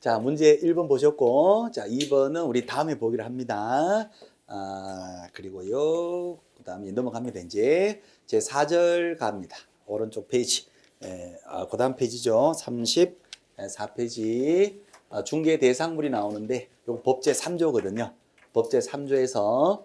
자, 문제 1번 보셨고, 자, 2번은 우리 다음에 보기로 합니다. 그리고요, 그 다음에 넘어갑니다. 이제 제 4절 갑니다. 오른쪽 페이지. 그 다음 페이지죠. 34페이지. 중개 대상물이 나오는데, 요거 법제 3조거든요. 법제 3조에서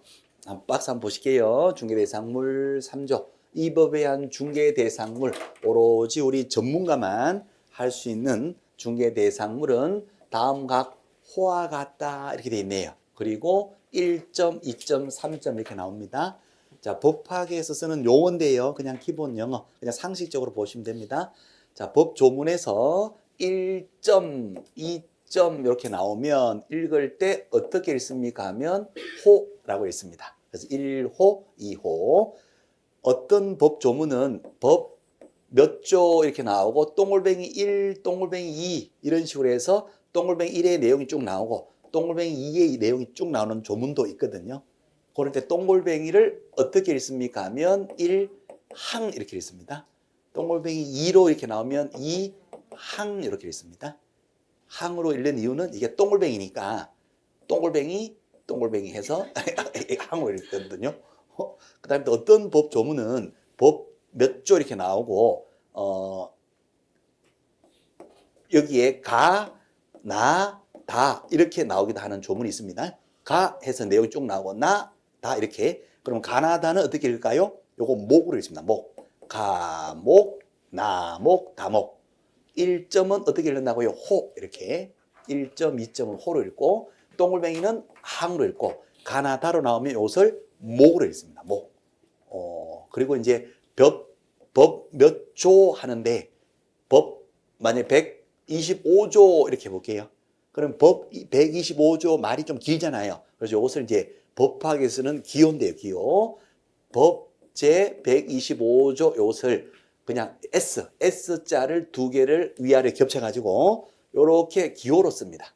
박스 한번 보실게요. 중개 대상물 3조. 이 법에 의한 중개 대상물, 오로지 우리 전문가만 할 수 있는 중개 대상물은 다음 각 호와 같다 이렇게 돼 있네요. 그리고 1점, 2점, 3점 이렇게 나옵니다. 자, 법학에서 쓰는 용어인데요. 그냥 기본 영어, 그냥 상식적으로 보시면 됩니다. 자, 법 조문에서 1점, 2점 이렇게 나오면 읽을 때 어떻게 읽습니까 하면 호라고 읽습니다. 그래서 1호, 2호. 어떤 법 조문은 법 몇 조 이렇게 나오고 동글뱅이 1, 동글뱅이 2 이런 식으로 해서 동글뱅이 1의 내용이 쭉 나오고 동글뱅이 2의 내용이 쭉 나오는 조문도 있거든요. 그럴 때 동글뱅이를 어떻게 읽습니까 하면 1항 이렇게 읽습니다. 동글뱅이 2로 이렇게 나오면 2항 이렇게 읽습니다. 항으로 읽는 이유는 이게 동글뱅이니까 동글뱅이 해서 항으로 읽거든요. 그 다음에 또 어떤 법 조문은 법 몇 조 이렇게 나오고 여기에 가, 나, 다 이렇게 나오기도 하는 조문이 있습니다. 가 해서 내용이 쭉 나오고 나, 다 이렇게. 그럼 가나다는 어떻게 읽을까요? 요거 목으로 읽습니다. 목. 가목, 나목, 다목. 1점은 어떻게 읽는다고요? 호 이렇게. 1점, 2점은 호로 읽고 동글뱅이는 항으로 읽고 가나다로 나오면 이것을 목으로 읽습니다. 목. 그리고 이제 법 몇 조 하는데 법 만약에 125조 이렇게 볼게요. 그럼 법 125조 말이 좀 길잖아요. 그래서 이것을 이제 법학에서는 기호인데요. 기호. 법제 125조 이것을 그냥 S자를 두 개를 위아래 겹쳐가지고 이렇게 기호로 씁니다.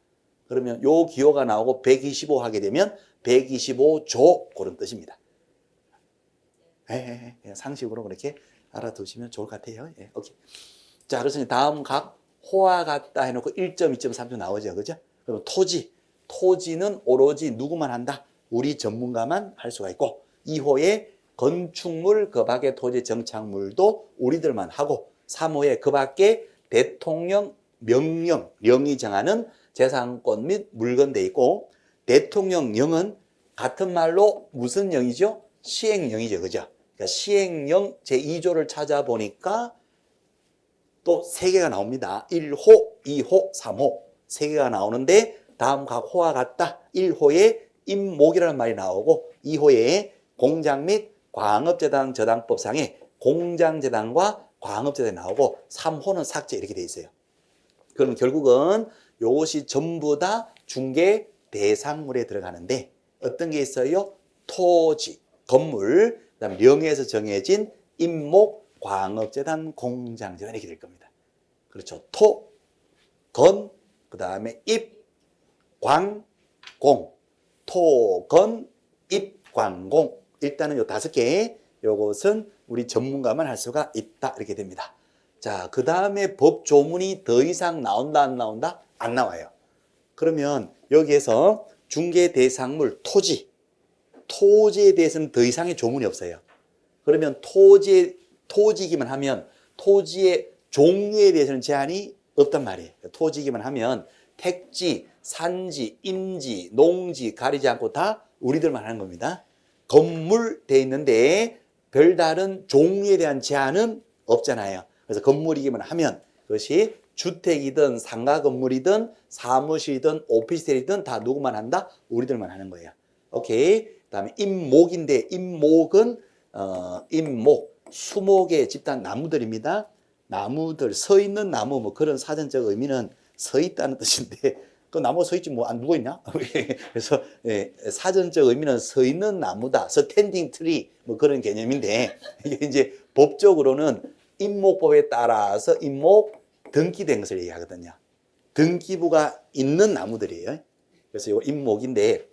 그러면 요 기호가 나오고 125 하게 되면 125조 그런 뜻입니다. 그냥 상식으로 그렇게 알아두시면 좋을 것 같아요. 오케이. 자, 그래서 다음 각 호와 같다 해놓고 1점, 2점, 3점 나오죠. 그죠? 그럼 토지는 오로지 누구만 한다? 우리 전문가만 할 수가 있고 2호에 건축물 그 밖의 토지 정착물도 우리들만 하고 3호에 그 밖에 대통령 명령이 정하는 재산권 및 물건 돼 있고 대통령령은 같은 말로 무슨 영이죠? 시행령이죠. 그죠? 그러니까 시행령 제2조를 찾아보니까 또 3개가 나옵니다. 1호, 2호, 3호 3개가 나오는데 다음 각 호와 같다. 1호에 임목이라는 말이 나오고 2호에 공장 및 광업재단 저당법상에 공장재단과 광업재단이 나오고 3호는 삭제 이렇게 돼 있어요. 그럼 결국은 이것이 전부 다 중개 대상물에 들어가는데 어떤 게 있어요? 토지, 건물, 그다음 명예에서 정해진 임목, 광업재단, 공장재단 이렇게 될 겁니다. 그렇죠. 토, 건, 그 다음에 입, 광, 공. 토, 건, 입, 광, 공. 일단은 요 5개, 요것은 우리 전문가만 할 수가 있다. 이렇게 됩니다. 자, 그 다음에 법 조문이 더 이상 나온다, 안 나온다? 안 나와요. 그러면 여기에서 중개 대상물 토지에 대해서는 더 이상의 조문이 없어요. 그러면 토지기만 하면 토지의 종류에 대해서는 제한이 없단 말이에요. 토지기만 하면 택지, 산지, 임지, 농지 가리지 않고 다 우리들만 하는 겁니다. 건물 돼 있는데 별다른 종류에 대한 제한은 없잖아요. 그래서 건물이기만 하면 그것이 주택이든 상가 건물이든 사무실이든 오피스텔이든 다 누구만 한다? 우리들만 하는 거예요. 오케이. 그다음에 임목인데 임목은 임목, 수목의 집단 나무들입니다. 나무들, 서 있는 나무 뭐 그런 사전적 의미는 서 있다는 뜻인데 그 나무가 서 있지 뭐 안 누워 있냐? 그래서 사전적 의미는 서 있는 나무다. 스탠딩 트리 뭐 그런 개념인데 이게 이제 법적으로는 임목법에 따라서 임목 등기된 것을 얘기하거든요. 등기부가 있는 나무들이에요. 그래서 이거 임목인데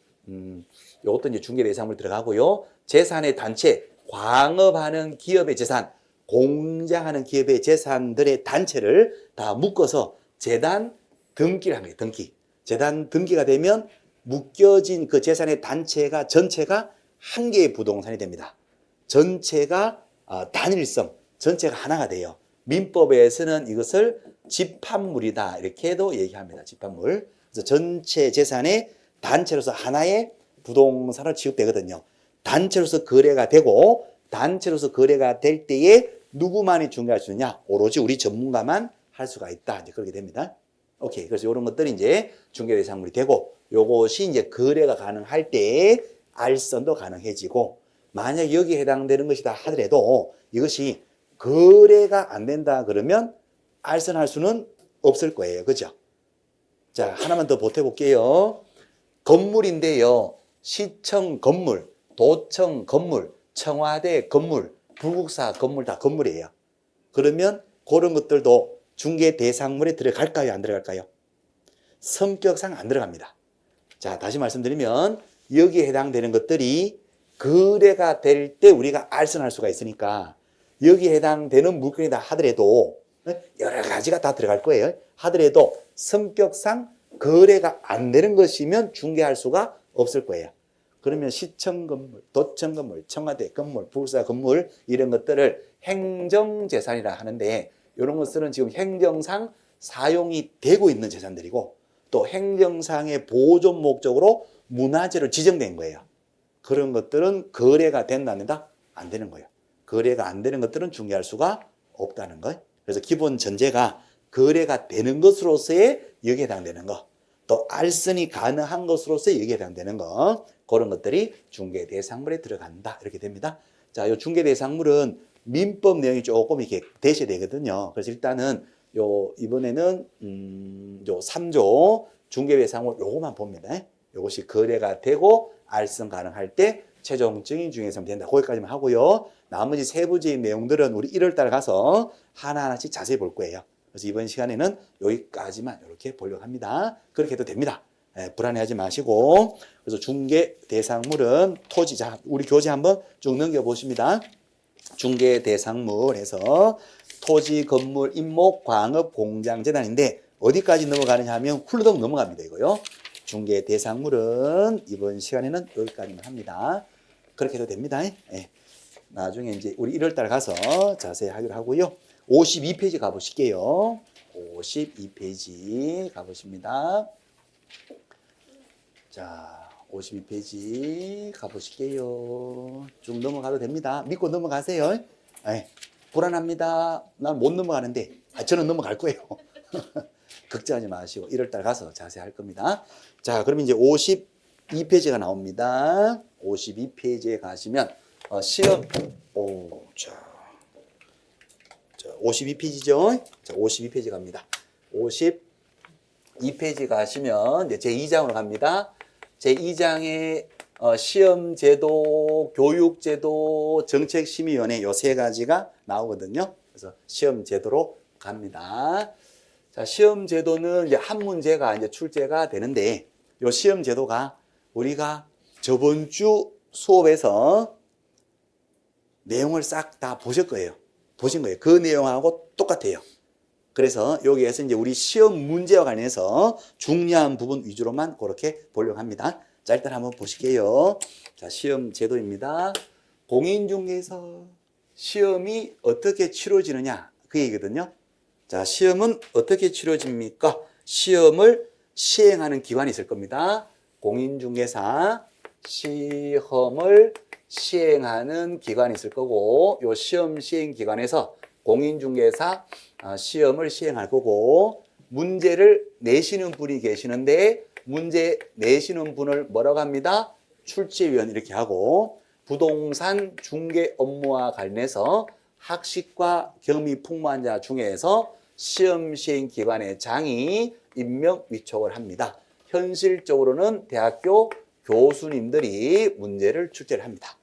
이것도 이제 중개 대상물 들어가고요. 재산의 단체, 광업하는 기업의 재산, 공장하는 기업의 재산들의 단체를 다 묶어서 재단, 등기를 한 거예요. 등기. 재단 등기가 되면 묶여진 그 재산의 단체가 전체가 한 개의 부동산이 됩니다. 전체가 단일성, 전체가 하나가 돼요. 민법에서는 이것을 집합물이다 이렇게도 얘기합니다. 집합물. 그래서 전체 재산의 단체로서 하나의 부동산을 취급되거든요. 단체로서 거래가 되고 단체로서 거래가 될 때에 누구만이 중개할 수 있냐? 오로지 우리 전문가만 할 수가 있다. 이제 그렇게 됩니다. 오케이. 그래서 이런 것들이 이제 중개 대상물이 되고 요것이 이제 거래가 가능할 때에 알선도 가능해지고 만약 여기에 해당되는 것이다 하더라도 이것이 거래가 안 된다 그러면 알선할 수는 없을 거예요. 그죠? 자, 하나만 더 보태볼게요. 건물인데요. 시청 건물, 도청 건물, 청와대 건물, 불국사 건물 다 건물이에요. 그러면 그런 것들도 중개 대상물에 들어갈까요? 안 들어갈까요? 성격상 안 들어갑니다. 자, 다시 말씀드리면 여기에 해당되는 것들이 거래가 될 때 우리가 알선할 수가 있으니까 여기에 해당되는 물건이다 하더라도 여러 가지가 다 들어갈 거예요. 하더라도 성격상 거래가 안 되는 것이면 중개할 수가 없을 거예요. 그러면 시청 건물, 도청 건물, 청와대 건물, 불사 건물 이런 것들을 행정재산이라 하는데 이런 것들은 지금 행정상 사용이 되고 있는 재산들이고 또 행정상의 보존 목적으로 문화재로 지정된 거예요. 그런 것들은 거래가 된다 안 된다? 안 되는 거예요. 거래가 안 되는 것들은 중개할 수가 없다는 거예요. 그래서 기본 전제가 거래가 되는 것으로서의 여기에 해당되는 거, 또 알선이 가능한 것으로서의 여기에 해당되는 거, 그런 것들이 중개 대상물에 들어간다 이렇게 됩니다. 자, 이 중개 대상물은 민법 내용이 조금 이렇게 대시되거든요. 그래서 일단은 이번에는 요 3조 중개 대상물 요거만 봅니다. 요것이 거래가 되고 알선 가능할 때 최종적인 중개대상 된다. 거기까지만 하고요. 나머지 세부적인 내용들은 우리 1월달 가서 하나하나씩 자세히 볼 거예요. 그래서 이번 시간에는 여기까지만 이렇게 보려고 합니다. 그렇게 해도 됩니다. 불안해하지 마시고. 그래서 중개 대상물은 토지. 자, 우리 교재 한번 쭉 넘겨보십니다. 중개 대상물에서 토지, 건물, 임목, 광업, 공장, 재단인데 어디까지 넘어가느냐 하면 훌러덩 넘어갑니다. 이거요. 중개 대상물은 이번 시간에는 여기까지만 합니다. 그렇게 해도 됩니다. 예. 나중에 이제 우리 1월달 가서 자세히 하기로 하고요. 52페이지 가보실게요. 52페이지 가보십니다. 자, 52페이지 가보실게요. 쭉 넘어가도 됩니다. 믿고 넘어가세요. 예. 불안합니다. 난 못 넘어가는데 저는 넘어갈 거예요. 걱정하지 마시고 1월달 가서 자세히 할 겁니다. 자, 그럼 이제 52페이지가 나옵니다. 52페이지에 가시면 시험 자 52페이지죠. 자, 52페이지 갑니다. 52페이지 가시면 이제 제2장으로 갑니다. 제2장에 시험제도, 교육제도, 정책심의위원회 요 세 가지가 나오거든요. 그래서 시험제도로 갑니다. 자, 시험제도는 이제 한 문제가 이제 출제가 되는데 요 시험제도가 우리가 저번 주 수업에서 내용을 싹 다 보실 거예요. 보신 거예요. 그 내용하고 똑같아요. 그래서 여기에서 이제 우리 시험 문제와 관련해서 중요한 부분 위주로만 그렇게 보려고 합니다. 자, 일단 한번 보실게요. 자, 시험 제도입니다. 공인중개사 시험이 어떻게 치러지느냐 그 얘기거든요. 자, 시험은 어떻게 치러집니까? 시험을 시행하는 기관이 있을 겁니다. 공인중개사 시험을 시행하는 기관이 있을 거고 요 시험 시행 기관에서 공인중개사 시험을 시행할 거고 문제를 내시는 분이 계시는데 문제 내시는 분을 뭐라고 합니다? 출제위원 이렇게 하고 부동산 중개 업무와 관련해서 학식과 경미 풍부한 자 중에서 시험 시행 기관의 장이 임명 위촉을 합니다. 현실적으로는 대학교 교수님들이 문제를 출제를 합니다.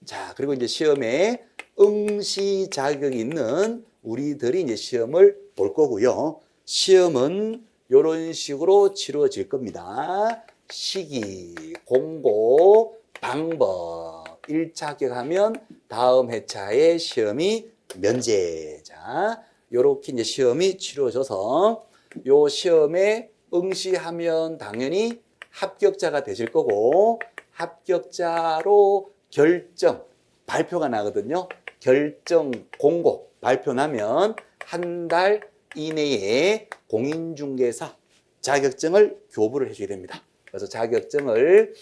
자, 그리고 이제 시험에 응시 자격이 있는 우리들이 이제 시험을 볼 거고요. 시험은 이런 식으로 치러질 겁니다. 시기, 공고, 방법. 1차 합격하면 다음 회차에 시험이 면제. 자, 요렇게 이제 시험이 치러져서 요 시험의 응시하면 당연히 합격자가 되실 거고 합격자로 결정, 발표가 나거든요. 결정 공고 발표 나면 한 달 이내에 공인중개사 자격증을 교부를 해줘야 됩니다. 그래서 자격증을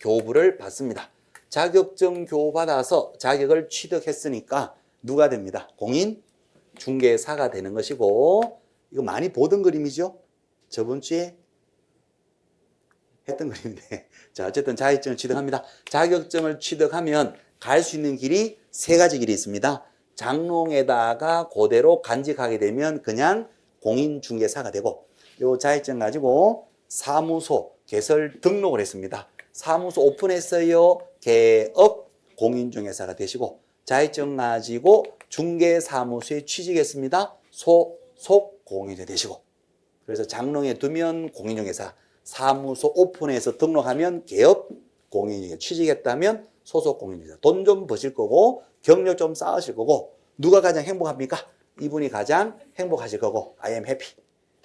교부를 받습니다. 자격증 교부받아서 자격을 취득했으니까 누가 됩니다? 공인중개사가 되는 것이고 이거 많이 보던 그림이죠? 저번 주에 했던 그림인데 자 어쨌든 자격증을 취득합니다. 자격증을 취득하면 갈 수 있는 길이 세 가지 길이 있습니다. 장롱에다가 그대로 간직하게 되면 그냥 공인중개사가 되고 요 자격증 가지고 사무소 개설 등록을 했습니다. 사무소 오픈했어요. 개업 공인중개사가 되시고 자격증 가지고 중개사무소에 취직했습니다. 소속 공인중개사 되시고 그래서 장롱에 두면 공인중개사 사무소 오픈해서 등록하면 개업 공인중개사 취직했다면 소속 공인중개사 돈 좀 버실 거고 경력 좀 쌓으실 거고 누가 가장 행복합니까? 이분이 가장 행복하실 거고 I am happy.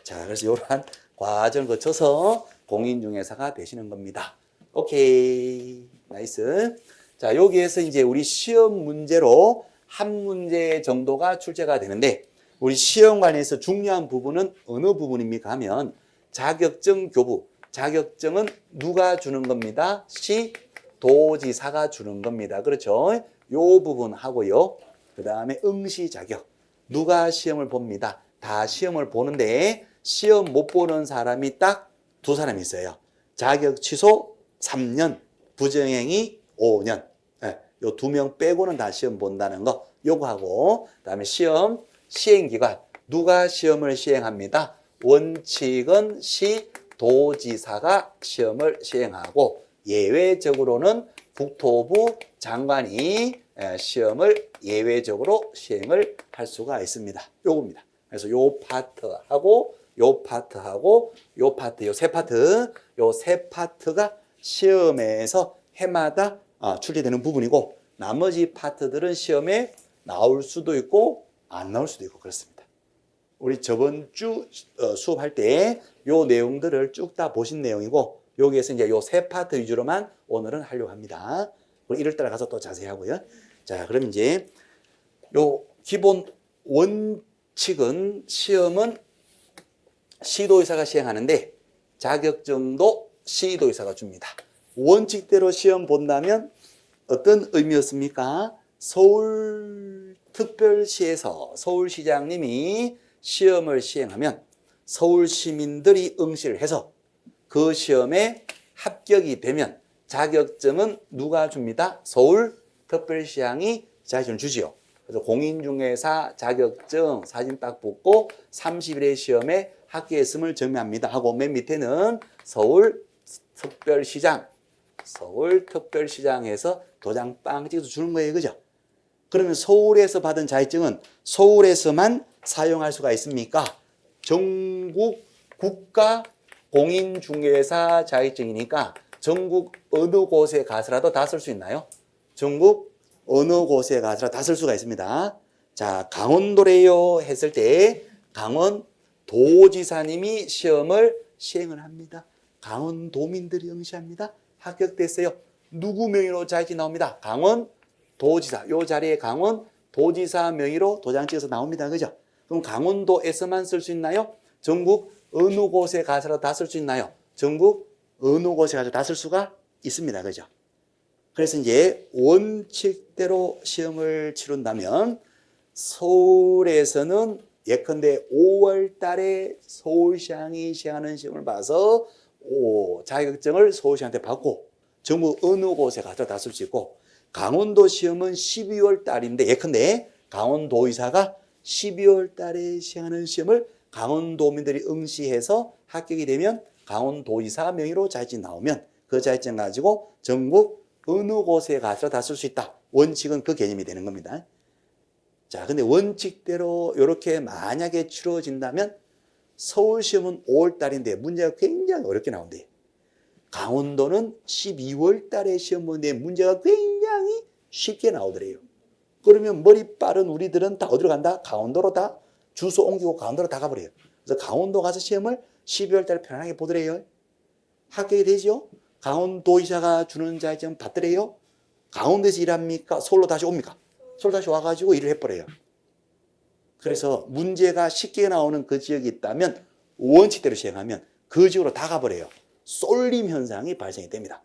자, 그래서 이러한 과정을 거쳐서 공인중개사가 되시는 겁니다. 오케이, 나이스. 자, 여기에서 이제 우리 시험 문제로 한 문제 정도가 출제가 되는데 우리 시험관에서 중요한 부분은 어느 부분입니까 하면 자격증 교부. 자격증은 누가 주는 겁니다? 시도지사가 주는 겁니다. 그렇죠? 요 부분 하고요. 그 다음에 응시 자격. 누가 시험을 봅니다. 다 시험을 보는데 시험 못 보는 사람이 딱 두 사람이 있어요. 자격 취소 3년, 부정행위 5년. 네, 요 두 명 빼고는 다 시험 본다는 거. 요거 하고 그다음에 시험 시행기관. 누가 시험을 시행합니다. 원칙은 시도지사가 시험을 시행하고 예외적으로는 국토부 장관이 시험을 예외적으로 시행을 할 수가 있습니다. 요겁니다. 그래서 요 파트하고 요 파트하고 요 파트, 요 세 파트, 요 세 파트가 시험에서 해마다 출제되는 부분이고 나머지 파트들은 시험에 나올 수도 있고 안 나올 수도 있고 그렇습니다. 우리 저번 주 수업할 때 요 내용들을 쭉 다 보신 내용이고 여기에서 이제 요 세 파트 위주로만 오늘은 하려고 합니다. 우리 1월 달에 가서 또 자세히 하고요. 자, 그럼 이제 요 기본 원칙은 시험은 시도의사가 시행하는데 자격증도 시도의사가 줍니다. 원칙대로 시험 본다면 어떤 의미였습니까? 서울특별시에서 서울시장님이 시험을 시행하면 서울 시민들이 응시를 해서 그 시험에 합격이 되면 자격증은 누가 줍니다? 서울특별시장이 자격증을 주지요. 그래서 공인중개사 자격증 사진 딱 붙고 30일의 시험에 합격했음을 증명합니다 하고 맨 밑에는 서울특별시장에서 도장 빵 찍어서 주는 거예요. 그죠? 그러면 서울에서 받은 자격증은 서울에서만 사용할 수가 있습니까? 전국 국가 공인중개사 자격증이니까 전국 어느 곳에 가서라도 다 쓸 수 있나요? 전국 어느 곳에 가서라도 다 쓸 수가 있습니다. 자, 강원도래요 했을 때 강원도지사님이 시험을 시행을 합니다. 강원도민들이 응시합니다. 합격됐어요. 누구 명의로 자격증이 나옵니다. 강원도지사. 요 자리에 강원도지사 명의로 도장 찍어서 나옵니다. 그죠? 그럼 강원도에서만 쓸 수 있나요? 전국 어느 곳에 가서라도 다 쓸 수 있나요? 전국 어느 곳에 가서 다 쓸 수가 있습니다. 그죠? 그래서 이제 원칙대로 시험을 치른다면 서울에서는 예컨대 5월 달에 서울시장이 시행하는 시험을 봐서 자격증을 서울시장한테 받고 전국 어느 곳에 가서 다 쓸 수 있고 강원도 시험은 12월 달인데 예컨대 강원도의사가 12월 달에 시행하는 시험을 강원도민들이 응시해서 합격이 되면 강원도의사 명의로 자격증이 나오면 그 자격증 가지고 전국 어느 곳에 가서 다 쓸 수 있다. 원칙은 그 개념이 되는 겁니다. 자, 근데 원칙대로 이렇게 만약에 치러진다면 서울 시험은 5월 달인데 문제가 굉장히 어렵게 나온대요. 강원도는 12월 달에 시험 보는데 문제가 굉장히 쉽게 나오더래요. 그러면 머리 빠른 우리들은 다 어디로 간다? 강원도로 다 주소 옮기고 강원도로 다 가버려요. 그래서 강원도 가서 시험을 12월 달에 편안하게 보더래요. 합격이 되죠? 강원도의사가 주는 자격증 받더래요. 강원도에서 일합니까? 서울로 다시 옵니까? 서울 다시 와가지고 일을 해버려요. 그래서 문제가 쉽게 나오는 그 지역이 있다면 원칙대로 시행하면 그 지역으로 다 가버려요. 쏠림 현상이 발생이 됩니다.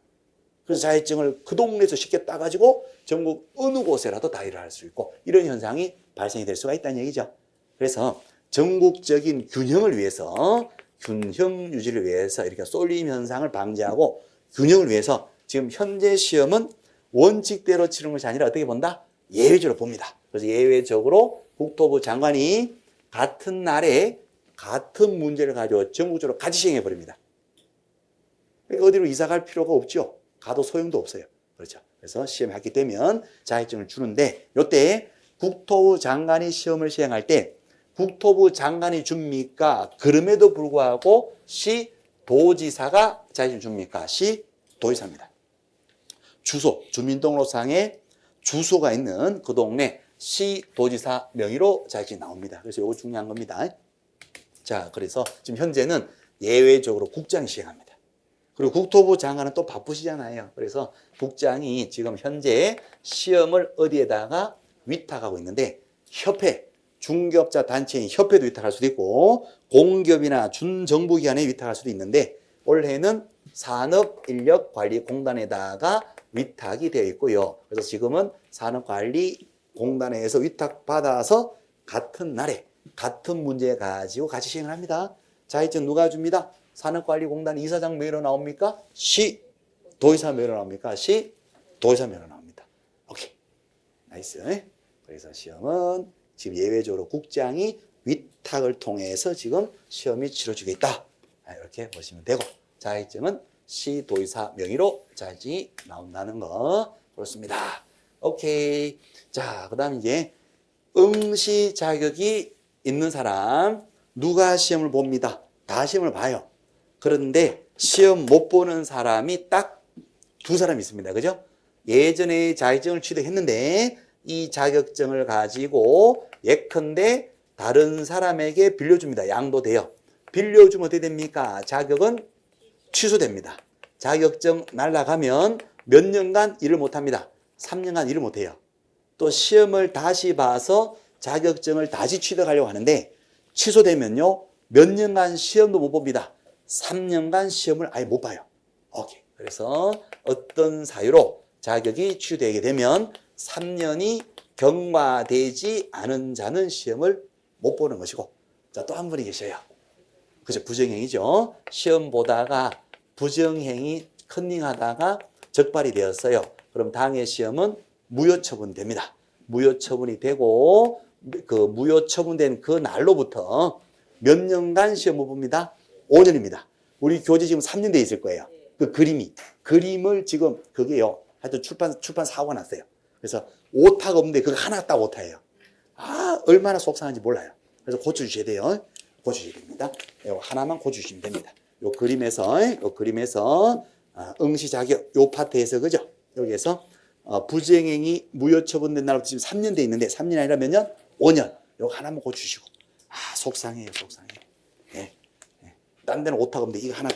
그래서 자격증을 그 동네에서 쉽게 따가지고 전국 어느 곳에라도 다 일을 할 수 있고 이런 현상이 발생이 될 수가 있다는 얘기죠. 그래서 전국적인 균형을 위해서 균형 유지를 위해서 이렇게 쏠림 현상을 방지하고 균형을 위해서 지금 현재 시험은 원칙대로 치르는 것이 아니라 어떻게 본다? 예외적으로 봅니다. 그래서 예외적으로 국토부 장관이 같은 날에 같은 문제를 가지고 전국적으로 같이 시행해 버립니다. 그러니까 어디로 이사 갈 필요가 없죠. 가도 소용도 없어요. 그렇죠. 그래서 시험에 합격이 되면 자격증을 주는데 이때 국토부 장관이 시험을 시행할 때 국토부 장관이 줍니까? 그럼에도 불구하고 시도지사가 자격증을 줍니까? 시도지사입니다. 주소, 주민등록상에 주소가 있는 그 동네 시도지사 명의로 자격증이 나옵니다. 그래서 이거 중요한 겁니다. 자, 그래서 지금 현재는 예외적으로 국장이 시행합니다. 그리고 국토부 장관은 또 바쁘시잖아요. 그래서 국장이 지금 현재 시험을 어디에다가 위탁하고 있는데 협회, 중개업자 단체인 협회도 위탁할 수도 있고 공기업이나 준정부기관에 위탁할 수도 있는데 올해는 산업인력관리공단에다가 위탁이 되어 있고요. 그래서 지금은 산업관리공단에서 위탁받아서 같은 날에 같은 문제 가지고 같이 시행을 합니다. 자격증 누가 줍니다? 산업관리공단 이사장 명의로 나옵니까? 시도지사 명의로 나옵니까? 시도지사 명의로 나옵니다. 오케이. 나이스. 그래서 시험은 지금 예외적으로 국장이 위탁을 통해서 지금 시험이 치러지고 있다. 이렇게 보시면 되고 자격증은 시도지사 명의로 자격증이 나온다는 거 그렇습니다. 오케이. 자, 그 다음 이제 응시 자격이 있는 사람 누가 시험을 봅니다. 다 시험을 봐요. 그런데 시험 못 보는 사람이 딱 두 사람 있습니다. 그죠? 예전에 자격증을 취득했는데 이 자격증을 가지고 예컨대 다른 사람에게 빌려줍니다. 양도돼요. 빌려주면 어떻게 됩니까? 자격은 취소됩니다. 자격증 날라가면 몇 년간 일을 못합니다. 3년간 일을 못해요. 또 시험을 다시 봐서 자격증을 다시 취득하려고 하는데 취소되면요 몇 년간 시험도 못 봅니다. 3년간 시험을 아예 못 봐요. 오케이. 그래서 어떤 사유로 자격이 취소되게 되면 3년이 경과되지 않은 자는 시험을 못 보는 것이고 자, 또 한 분이 계셔요. 그죠? 부정행위죠. 시험 보다가 부정행위 컨닝하다가 적발이 되었어요. 그럼 당해 시험은 무효처분됩니다. 무효처분이 되고 그 무효처분된 그 날로부터 몇 년간 시험 못 봅니다? 5년입니다. 우리 교재 지금 3년 돼 있을 거예요. 그 그림을 지금 그게요. 하여튼 출판 사고가 났어요. 그래서 오타가 없는데 그거 하나 딱 오타예요. 아, 얼마나 속상한지 몰라요. 그래서 고쳐주셔야 돼요. 고쳐주셔야 됩니다. 이거 하나만 고쳐주시면 됩니다. 요 그림에서 응시 자격 요 파트에서 그죠? 여기에서 부정행위 무효처분된 날부터 지금 3년 돼 있는데 3년 아니라 몇 년? 5년. 요거 하나만 고쳐주시고. 아, 속상해요. 예. 딴 데는 오타가 없는데 이거 하나.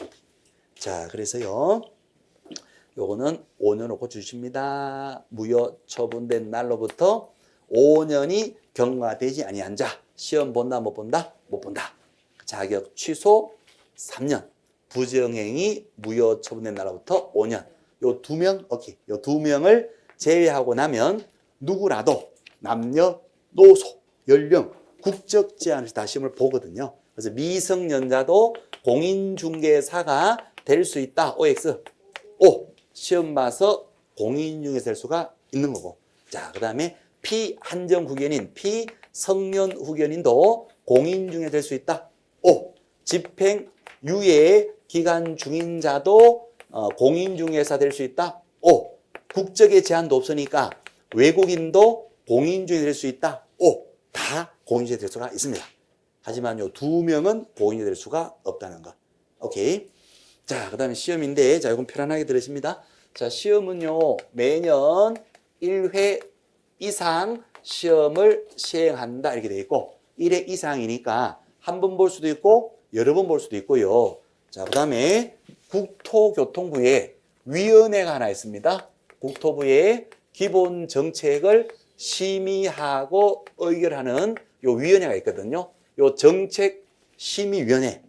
자, 그래서요. 요거는 5년으로 고쳐주십니다. 무효처분된 날로부터 5년이 경과되지 아니한 자. 시험 본다 못 본다? 못 본다. 자격 취소 3년. 부정행위 무효처분된 날로부터 5년. 요 2명, 오케이. 요 2명을 제외하고 나면 누구라도 남녀, 노소, 연령, 국적 제한 없이 다 시험을 보거든요. 그래서 미성년자도 공인중개사가 될 수 있다. OX. O. 시험 봐서 공인중개사 될 수가 있는 거고. 자, 그 다음에 피한정 후견인, 피성년 후견인도 공인중개사 될 수 있다. O. 집행 유예 기간 중인 자도 공인중개사 될 수 있다. O. 국적의 제한도 없으니까 외국인도 공인중개사 될 수 있다. O. 다 공인중개사 될 수가 있습니다. 하지만 요 2명은 공인중개사 될 수가 없다는 거. 오케이. 자, 그 다음에 시험인데, 자, 이건 편안하게 들으십니다. 자, 시험은요, 매년 1회 이상 시험을 시행한다. 이렇게 되어 있고, 1회 이상이니까 한 번 볼 수도 있고, 여러 번 볼 수도 있고요. 자, 그 다음에 국토교통부에 위원회가 하나 있습니다. 국토부의 기본 정책을 심의하고 의결하는 요 위원회가 있거든요. 요 정책 심의위원회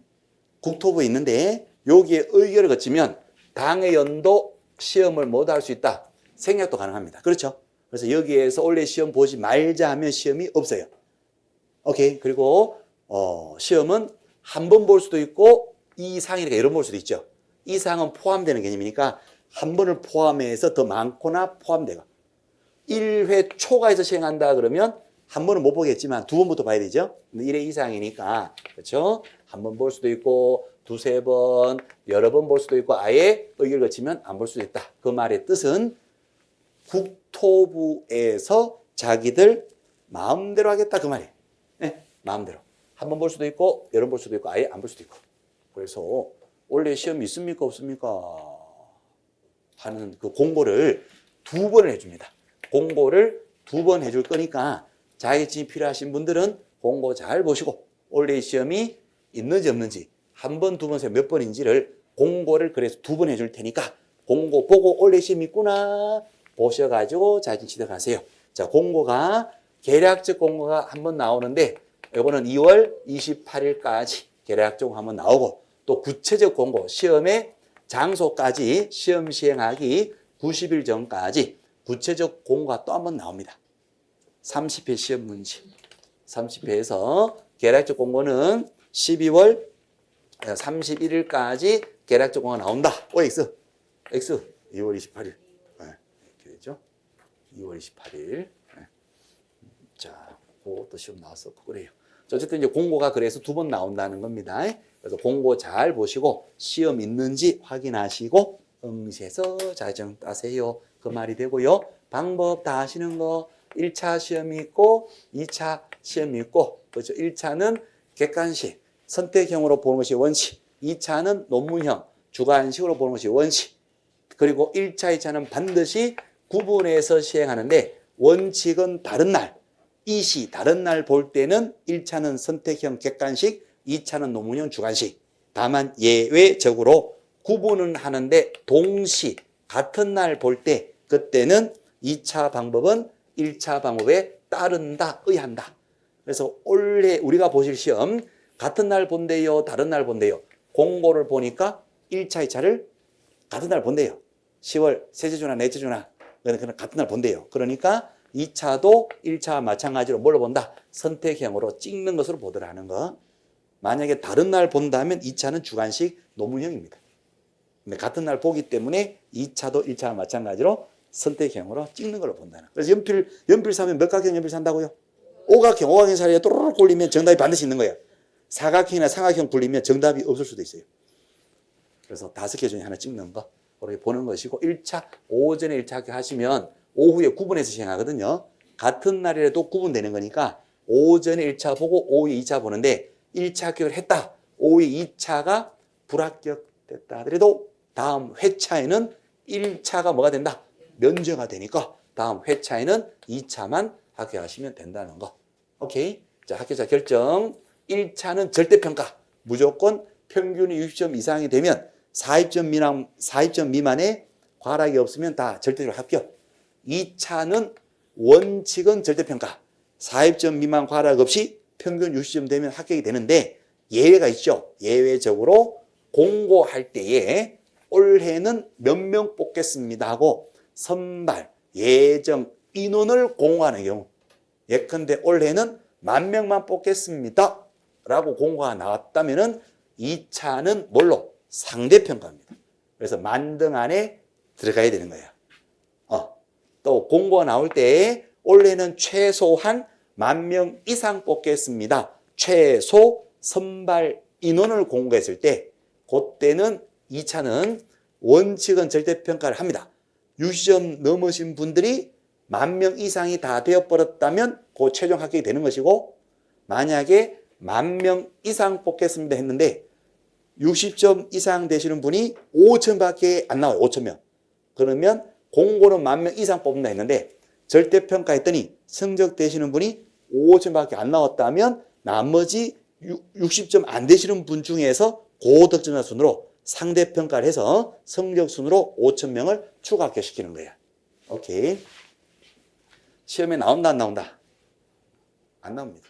국토부에 있는데 여기에 의결을 거치면 당해연도 시험을 못 할 수 있다. 생략도 가능합니다. 그렇죠? 그래서 여기에서 원래 시험 보지 말자 하면 시험이 없어요. 오케이. 그리고 시험은 한 번 볼 수도 있고 이상이니까 여러 번 볼 수도 있죠. 이상은 포함되는 개념이니까 한 번을 포함해서 더 많거나 포함되고 1회 초과해서 시행한다 그러면 한 번은 못 보겠지만 두 번부터 봐야 되죠. 근데 1회 이상이니까 그렇죠. 한 번 볼 수도 있고 두세 번 여러 번 볼 수도 있고 아예 의결 거치면 안 볼 수도 있다. 그 말의 뜻은 국토부에서 자기들 마음대로 하겠다 그 말이에요. 네, 마음대로. 한 번 볼 수도 있고 여러 번 볼 수도 있고 아예 안 볼 수도 있고. 그래서 원래 시험 있습니까 없습니까 하는 그 공고를 두 번을 해줍니다. 공고를 두 번 해줄 거니까 자격증이 필요하신 분들은 공고 잘 보시고 원래 시험이 있는지 없는지 한 번, 두 번, 몇 번인지를 공고를 그래서 두 번 해줄 테니까 공고 보고 원래 시험 있구나 보셔가지고 자격증 취득하세요. 자, 공고가 계략적 공고가 한 번 나오는데 이거는 2월 28일까지 계략적 한번 나오고 또 구체적 공고 시험의 장소까지 시험 시행하기 90일 전까지 구체적 공고가 또 한 번 나옵니다. 30회 시험 문제. 30회에서 계략적 공고는 12월 31일까지 계략적 공고가 나온다. OX. X. 2월 28일. 네, 이렇게 되죠. 2월 28일. 네. 자, 그것도 시험 나왔었고 그래요. 어쨌든 이제 공고가 그래서 두 번 나온다는 겁니다. 그래서 공고 잘 보시고 시험 있는지 확인하시고 응시해서 자격증 따세요. 그 말이 되고요. 방법 다 아시는 거 1차 시험이 있고 2차 시험이 있고 그렇죠. 1차는 객관식 선택형으로 보는 것이 원칙 2차는 논문형 주관식으로 보는 것이 원칙 그리고 1차, 2차는 반드시 구분해서 시행하는데 원칙은 다른 날 이시 다른 날 볼 때는 1차는 선택형 객관식 2차는 논문형 주관식 다만 예외적으로 구분은 하는데 동시 같은 날 볼 때 그때는 2차 방법은 1차 방법에 따른다, 의한다. 그래서 올해 우리가 보실 시험 같은 날 본대요, 다른 날 본대요. 공고를 보니까 1차, 2차를 같은 날 본대요. 10월 셋째 주나 넷째 주나 그냥 같은 날 본대요. 그러니까 2차도 1차와 마찬가지로 뭘로 본다? 선택형으로 찍는 것으로 보더라는 거. 만약에 다른 날 본다면 2차는 주관식 논문형입니다. 근데 같은 날 보기 때문에 2차도 1차와 마찬가지로 선택형으로 찍는 걸로 본다는. 그래서 연필 사면 몇 각형 연필 산다고요? 오각형 사이에 또르륵 굴리면 정답이 반드시 있는 거예요. 사각형이나 삼각형 굴리면 정답이 없을 수도 있어요. 그래서 5개 중에 하나 찍는 거 그렇게 보는 것이고 1차 오전에 1차 하시면 오후에 구분해서 시행하거든요. 같은 날이라도 구분되는 거니까 오전에 1차 보고 오후에 2차 보는데 1차 합격을 했다. 오후에 2차가 불합격됐다 하더라도 다음 회차에는 1차가 뭐가 된다? 면제가 되니까 다음 회차에는 2차만 합격하시면 된다는 거. 오케이? 자, 합격자 결정. 1차는 절대평가. 무조건 평균이 60점 이상이 되면 40점 미만의 과락이 없으면 다 절대적으로 합격. 2차는 원칙은 절대평가. 40점 미만 과락 없이 평균 60점 되면 합격이 되는데 예외가 있죠. 예외적으로 공고할 때에 올해는 몇 명 뽑겠습니다 하고 선발, 예정, 인원을 공고하는 경우 예컨대 올해는 10,000명만 뽑겠습니다 라고 공고가 나왔다면 2차는 뭘로? 상대평가입니다. 그래서 10,000등 안에 들어가야 되는 거예요. 또 공고가 나올 때 올해는 최소한 10,000명 이상 뽑겠습니다. 최소 선발 인원을 공고했을 때 그때는 2차는 원칙은 절대평가를 합니다. 60점 넘으신 분들이 10,000명 이상이 다 되어버렸다면 그 최종 합격이 되는 것이고 만약에 10,000명 이상 뽑겠습니다 했는데 60점 이상 되시는 분이 5,000밖에 안 나와요. 5,000명. 그러면 공고는 10,000명 이상 뽑는다 했는데 절대평가 했더니 성적 되시는 분이 5,000밖에 안 나왔다면 나머지 60점 안 되시는 분 중에서 고득점자 순으로 상대평가를 해서 성적 순으로 5,000명을 추가 합격시키는 거예요. 오케이. 시험에 나온다, 안 나온다? 안 나옵니다.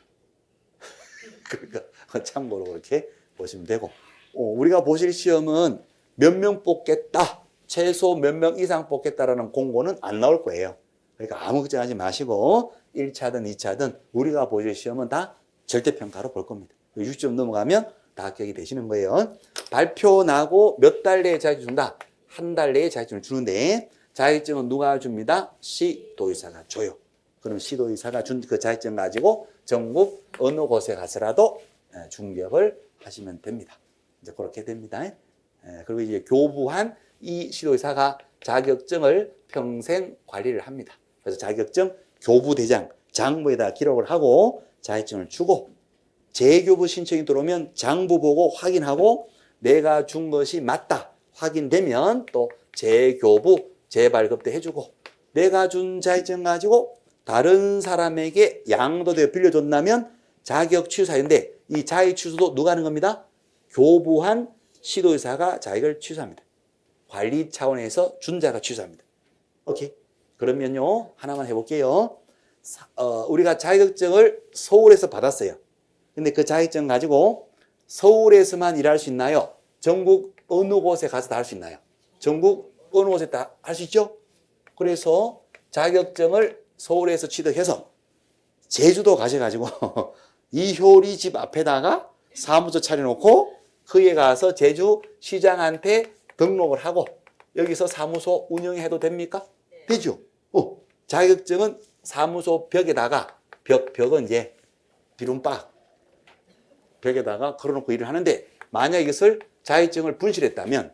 그러니까 참고로 그렇게 보시면 되고. 우리가 보실 시험은 몇 명 뽑겠다, 최소 몇 명 이상 뽑겠다라는 공고는 안 나올 거예요. 그러니까 아무 걱정하지 마시고 1차든 2차든 우리가 보실 시험은 다 절대평가로 볼 겁니다. 60점 넘어가면 다 합격이 되시는 거예요. 발표 나고 몇 달 내에 자격증 준다? 한 달 내에 자격증을 주는데 자격증은 누가 줍니다? 시도의사가 줘요. 그럼 시도의사가 준 그 자격증 가지고 전국 어느 곳에 가서라도 중ገብ을 하시면 됩니다. 이제 그렇게 됩니다. 그리고 이제 교부한 이 시도의사가 자격증을 평생 관리를 합니다. 그래서 자격증 교부대장 장부에다 기록을 하고 자격증을 주고 재교부 신청이 들어오면 장부 보고 확인하고 내가 준 것이 맞다 확인되면 또 재교부 재발급도 해주고 내가 준 자격증 가지고 다른 사람에게 양도되어 빌려줬다면 자격 취소인데 이 자격 취소도 누가 하는 겁니다? 교부한 시도의사가 자격을 취소합니다. 관리 차원에서 준자가 취소합니다. 오케이. 그러면요 하나만 해볼게요. 우리가 자격증을 서울에서 받았어요. 근데 그 자격증 가지고 서울에서만 일할 수 있나요? 전국 어느 곳에 가서 다 할 수 있나요? 전국 어느 곳에 다 할 수 있죠? 그래서 자격증을 서울에서 취득해서 제주도 가셔가지고 이효리 집 앞에다가 사무소 차려놓고 그에 가서 제주시장한테 등록을 하고 여기서 사무소 운영해도 됩니까? 되죠. 자격증은 사무소 벽에다가 벽은 이제 비룸박 벽에다가 걸어놓고 일을 하는데 만약 이것을 자격증을 분실했다면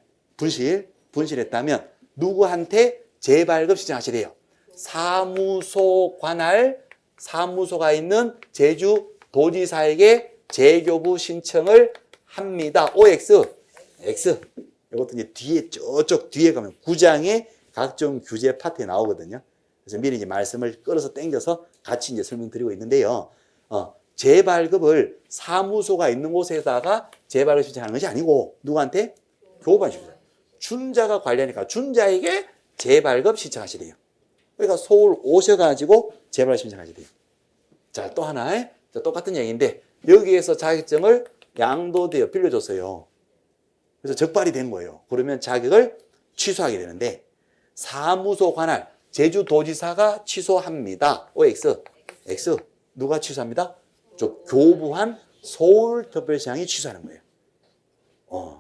누구한테 재발급 신청하셔야 돼요. 사무소 관할 사무소가 있는 제주도지사에게 재교부 신청을 합니다. OX, X. 이것도 이제 뒤에 저쪽 뒤에 가면 구장의 각종 규제 파트에 나오거든요. 그래서 미리 이제 말씀을 끌어서 당겨서 같이 이제 설명드리고 있는데요. 재발급을 사무소가 있는 곳에다가 재발급 신청하는 것이 아니고 누구한테? 교부반 신청. 준자가 관리하니까 준자에게 재발급 신청하셔야 돼요. 그러니까 서울 오셔가지고 재발급 신청하셔야 돼요. 자, 또 하나, 똑같은 얘기인데 여기에서 자격증을 양도되어 빌려줬어요. 그래서 적발이 된 거예요. 그러면 자격을 취소하게 되는데 사무소 관할 제주도지사가 취소합니다. OX, X. 누가 취소합니다? 교부한 서울특별시장이 취소하는 거예요.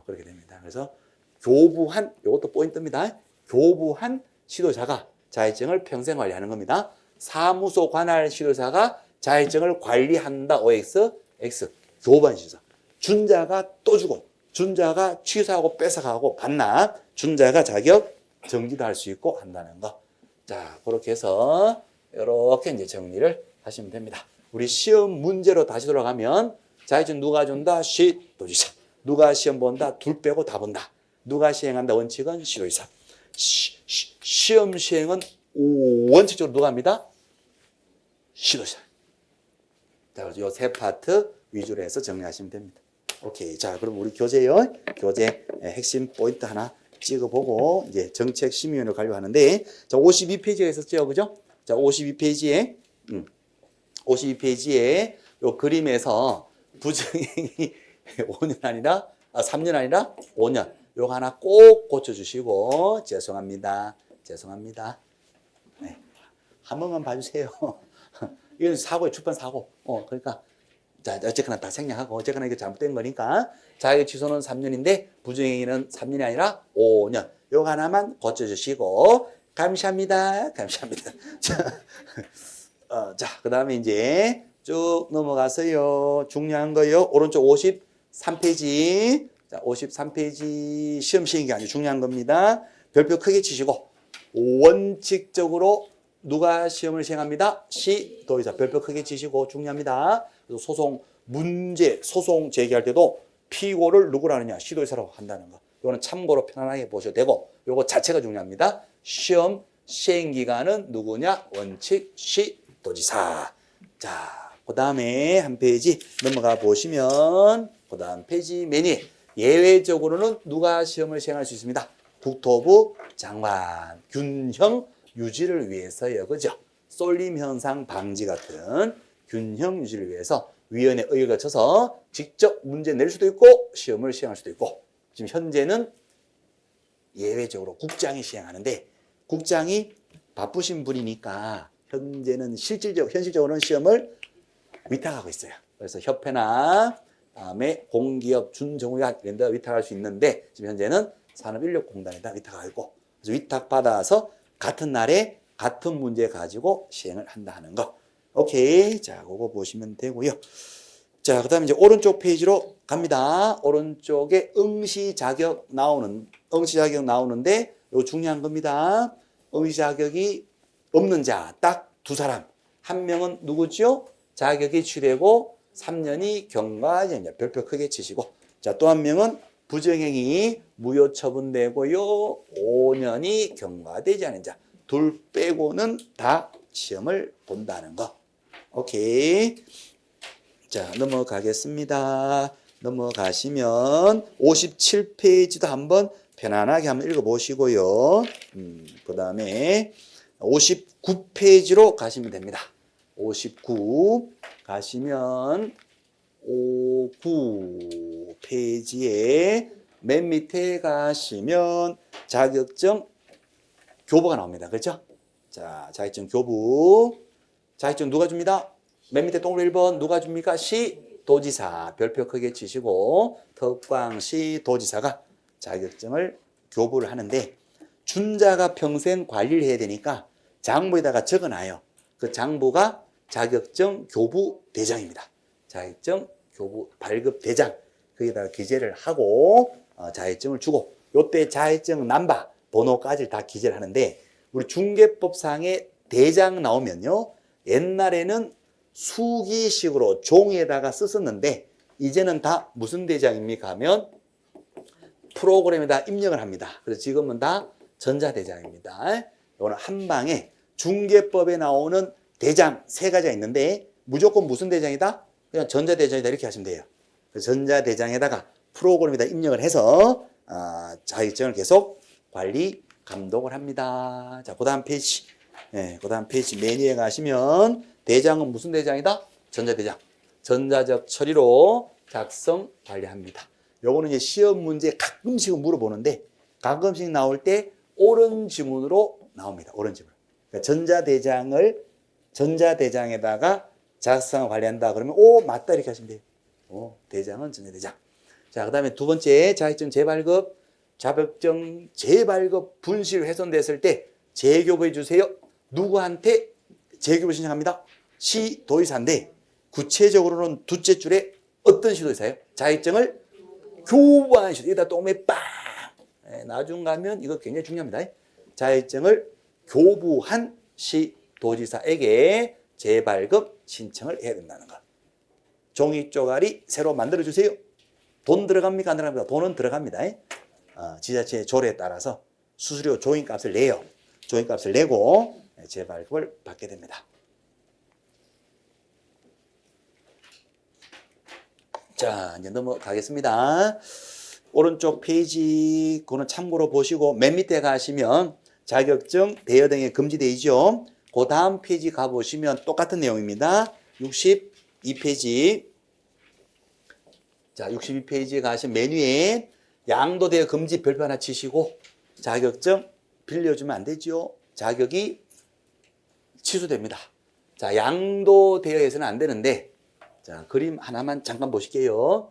그렇게 됩니다. 그래서 교부한, 이것도 포인트입니다. 교부한 시도자가 자격증을 평생 관리하는 겁니다. 사무소 관할 시도자가 자격증을 관리한다. OX, X. 교부한 시도자. 준자가 또 주고, 준자가 취소하고 뺏어가고 반납, 준자가 자격 정지도 할 수 있고 한다는 거. 자, 그렇게 해서 이렇게 이제 정리를 하시면 됩니다. 우리 시험 문제로 다시 돌아가면 자격증 누가 준다? 시도지사. 누가 시험 본다? 둘 빼고 다 본다. 누가 시행한다? 원칙은 시도지사. 시험 시행은 원칙적으로 누가 합니다? 시도지사. 자, 그래서 이 세 파트 위주로 해서 정리하시면 됩니다. 오케이. 자, 그럼 우리 교재요. 교재 핵심 포인트 하나 찍어보고 이제 정책 심의위원회를 가려하는데, 자, 52페이지에 있었죠, 그죠? 자, 52페이지에 요 그림에서 부정행위 5년 아니라 3년 아니라 5년. 요거 하나 꼭 고쳐주시고 죄송합니다. 네. 한 번만 봐주세요. 이건 사고예요, 출판 사고. 그러니까. 자, 어쨌거나 다 생략하고, 어쨌거나 이게 잘못된 거니까. 자격 취소는 3년인데, 부정행위는 3년이 아니라 5년. 요거 하나만 고쳐주시고, 감사합니다. 자, 그 다음에 이제 쭉 넘어가서요. 중요한 거요. 오른쪽 53페이지. 자, 53페이지 시험 시행이 아주 중요한 겁니다. 별표 크게 치시고, 원칙적으로 누가 시험을 시행합니다? 시도의사. 별표 크게 치시고 중요합니다. 그래서 소송 제기할 때도 피고를 누구로 하느냐? 시도의사라고 한다는 거. 이거는 참고로 편안하게 보셔도 되고, 이거 자체가 중요합니다. 시험 시행기관은 누구냐? 원칙 시도지사. 자, 그 다음에 한 페이지 넘어가 보시면 그 다음 페이지 메뉴에 예외적으로는 누가 시험을 시행할 수 있습니다. 국토부 장관 균형 유지를 위해서요. 그죠? 쏠림 현상 방지 같은 균형 유지를 위해서 위원회 의결을 거쳐서 직접 문제 낼 수도 있고 시험을 시행할 수도 있고 지금 현재는 예외적으로 국장이 시행하는데 국장이 바쁘신 분이니까 현재는 현실적으로는 시험을 위탁하고 있어요. 그래서 협회나 다음에 공기업 준정부가 이런 데 위탁할 수 있는데 지금 현재는 산업인력공단에다 위탁하고 있고 그래서 위탁받아서 같은 날에 같은 문제 가지고 시행을 한다 하는 거. 오케이. 자, 그거 보시면 되고요. 자, 그 다음에 이제 오른쪽 페이지로 갑니다. 오른쪽에 응시 자격 나오는데 요 중요한 겁니다. 응시 자격이 없는 자 딱 두 사람. 한 명은 누구죠? 자격이 취되고 3년이 경과제입니다. 별표 크게 치시고. 자, 또 한 명은 부정행위 무효 처분되고요. 5년이 경과되지 않은 자. 둘 빼고는 다 시험을 본다는 거. 오케이. 자, 넘어가겠습니다. 넘어가시면 57페이지도 한번 편안하게 한번 읽어보시고요. 그 다음에 59페이지로 가시면 됩니다. 59 가시면 59페이지에 맨 밑에 가시면 자격증 교부가 나옵니다. 그렇죠? 자, 자격증 교부. 자격증 누가 줍니다? 맨 밑에 동그라미 1번 누가 줍니까? 시도지사. 별표 크게 치시고 특광시 도지사가 자격증을 교부를 하는데 준자가 평생 관리를 해야 되니까 장부에다가 적어놔요. 그 장부가 자격증 교부 대장입니다. 자격증 교부 발급 대장. 거기다가 기재를 하고 자격증을 주고 요때 자격증 넘버 번호까지 다 기재를 하는데 우리 중개법상에 대장 나오면요. 옛날에는 수기식으로 종이에다가 썼었는데 이제는 다 무슨 대장입니까 하면 프로그램에다 입력을 합니다. 그래서 지금은 다 전자대장입니다. 이거는 한 방에 중개법에 나오는 대장 세 가지가 있는데 무조건 무슨 대장이다? 그냥 전자대장이다 이렇게 하시면 돼요. 전자대장에다가 프로그램에다 입력을 해서 자격증을 계속 관리 감독을 합니다. 자, 그 다음 페이지. 네, 그 다음 페이지 메뉴에 가시면 대장은 무슨 대장이다? 전자대장. 전자적 처리로 작성 관리합니다. 요거는 이제 시험 문제 가끔씩은 물어보는데 가끔씩 나올 때 옳은 지문으로 나옵니다. 옳은 지문. 그러니까 전자대장에다가 작성을 관리한다. 그러면 오 맞다 이렇게 하시면 돼요. 대장은 전자대장. 자, 그 다음에 두 번째 자격증 재발급. 자격증 재발급 분실 훼손됐을 때 재교부해 주세요. 누구한테 재교부 신청합니다? 시도지사인데 구체적으로는 둘째 줄에 어떤 시도지사예요? 자격증을 교부한 시도. 여기다 똥에 빵. 나중 가면 이거 굉장히 중요합니다. 자격증을 교부한 시도지사에게 재발급 신청을 해야 된다는 것. 종이 쪼가리 새로 만들어주세요. 돈 들어갑니까? 안 들어갑니까? 돈은 들어갑니다. 지자체의 조례에 따라서 수수료 조인값을 내요. 조인값을 내고 재발급을 받게 됩니다. 자, 이제 넘어가겠습니다. 오른쪽 페이지 그거는 참고로 보시고 맨 밑에 가시면 자격증 대여 등에 금지되어 있죠. 그 다음 페이지 가보시면 똑같은 내용입니다. 62페이지. 자, 62페이지에 가시면 메뉴에 양도 대여 금지 별표 하나 치시고 자격증 빌려주면 안 되죠. 자격이 취소됩니다. 자, 양도 대여해서는 안 되는데 자, 그림 하나만 잠깐 보실게요.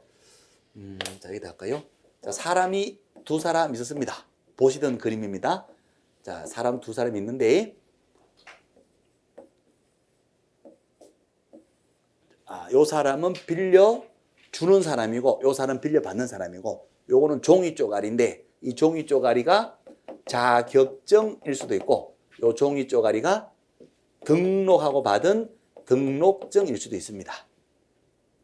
자, 여기다 할까요? 자, 사람이 두 사람 있었습니다. 보시던 그림입니다. 자, 사람 두 사람 있는데 요 사람은 빌려주는 사람이고 요 사람은 빌려받는 사람이고 요거는 종이 쪼가리인데 이 종이 쪼가리가 자격증일 수도 있고 요 종이 쪼가리가 등록하고 받은 등록증일 수도 있습니다.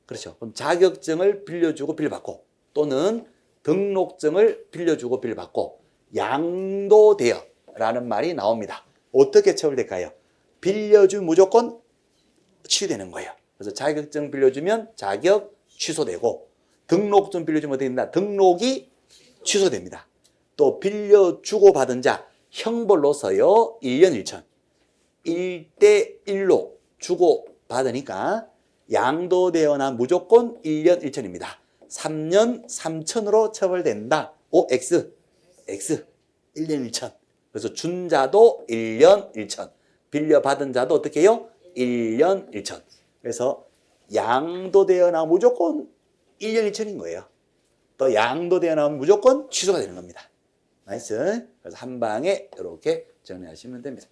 그렇죠. 그럼 자격증을 빌려주고 빌려받고 또는 등록증을 빌려주고 빌려받고 양도대여라는 말이 나옵니다. 어떻게 처벌될까요? 빌려주면 무조건 취되는 거예요. 그래서 자격증 빌려주면 자격 취소되고 등록증 빌려주면 어떻게 된다? 등록이 취소됩니다. 또 빌려주고 받은 자 형벌로서요 1년 1천 1대1로 주고 받으니까 양도되거나 무조건 1년 1천입니다. 3년 3천으로 처벌된다. O, X, 1년 1천. 그래서 준 자도 1년 1천. 빌려받은 자도 어떻게 해요? 1년 1천. 그래서 양도되거나 무조건 1년 1천인 거예요. 또 양도되거나 무조건 취소가 되는 겁니다. 나이스. 그래서 한 방에 이렇게 정리하시면 됩니다.